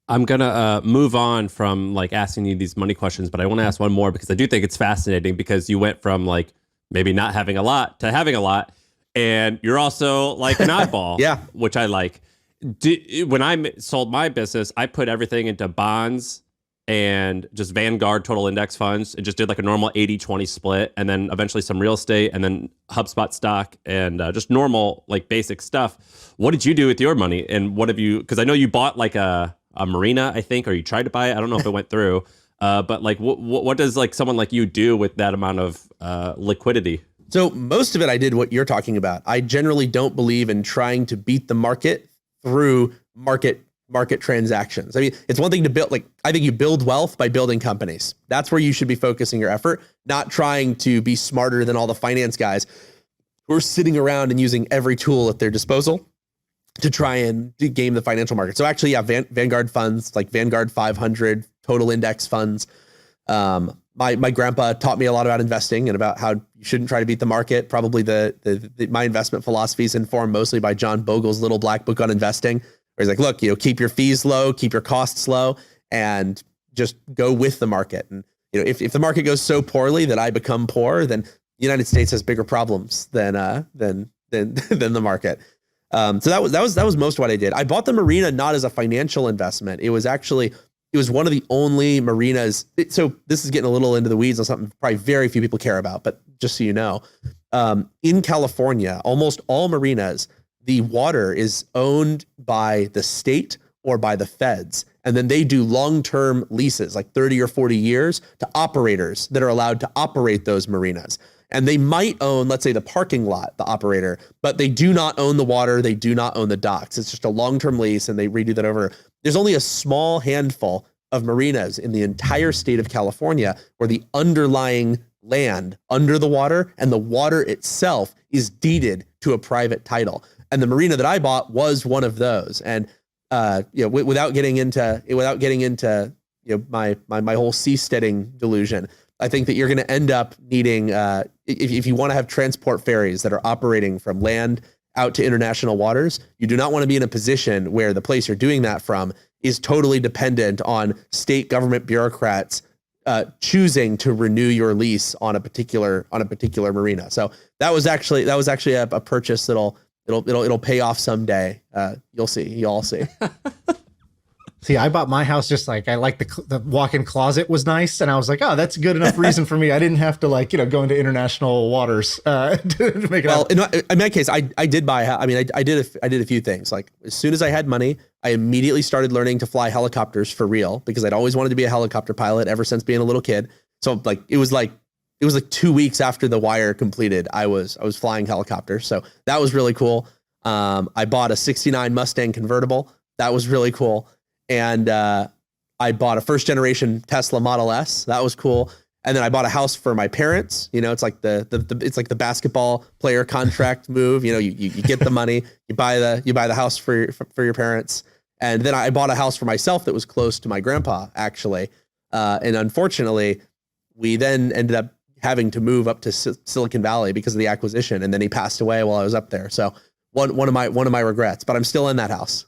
I'm gonna move on from like asking you these money questions, but I want to ask one more because I do think it's fascinating because you went from like maybe not having a lot to having a lot, and you're also like an oddball, Yeah. which I like. When sold my business, I put everything into bonds and just Vanguard total index funds and just did like a normal 80-20 split, and then eventually some real estate and then HubSpot stock and just normal like basic stuff. What did you do with your money, and what have you, because I know you bought like a marina, I think, or you tried to buy it. I don't know if it went through, but like what does like someone like you do with that amount of liquidity? So most of it, I did what you're talking about. I generally don't believe in trying to beat the market through market transactions. I mean, it's one thing to build, like, I think you build wealth by building companies. That's where you should be focusing your effort, not trying to be smarter than all the finance guys who are sitting around and using every tool at their disposal to try and game the financial market. So actually, yeah, Vanguard funds, like Vanguard 500, total index funds. My grandpa taught me a lot about investing and about how you shouldn't try to beat the market. Probably my investment philosophy is informed mostly by John Bogle's Little Black Book on Investing, where he's like, look, keep your fees low, keep your costs low, and just go with the market. And if the market goes so poorly that I become poor, then the United States has bigger problems than the market. So that was most of what I did. I bought the marina not as a financial investment. It was one of the only marinas. So this is getting a little into the weeds on something probably very few people care about, but just so you know, in California, almost all marinas, the water is owned by the state or by the feds. And then they do long-term leases, like 30 or 40 years, to operators that are allowed to operate those marinas. And they might own, let's say, the parking lot, the operator, but they do not own the water. They do not own the docks. It's just a long-term lease, and they redo that over. There's only a small handful of marinas in the entire state of California where the underlying land under the water and the water itself is deeded to a private title. And the marina that I bought was one of those. And without getting into my whole seasteading delusion, I think that you're going to end up needing, if you want to have transport ferries that are operating from land out to international waters, you do not want to be in a position where the place you're doing that from is totally dependent on state government bureaucrats choosing to renew your lease on a particular marina. So that was actually a purchase it'll pay off someday. You'll all see. See, I bought my house just like I like the walk-in closet was nice, and I was like, oh, that's a good enough reason for me. I didn't have to go into international waters to make it. Well, in my case, I did buy. I mean, I did a few things. Like as soon as I had money, I immediately started learning to fly helicopters for real because I'd always wanted to be a helicopter pilot ever since being a little kid. So it was like 2 weeks after The Wire completed, I was flying helicopters. So that was really cool. I bought a '69 Mustang convertible. That was really cool. And I bought a first generation Tesla Model S. That was cool. And then I bought a house for my parents. It's like it's like the basketball player contract move. You get the money, you buy the house for your parents. And then I bought a house for myself that was close to my grandpa, actually. And unfortunately, we then ended up having to move up to Silicon Valley because of the acquisition. And then he passed away while I was up there. So one of my regrets, but I'm still in that house.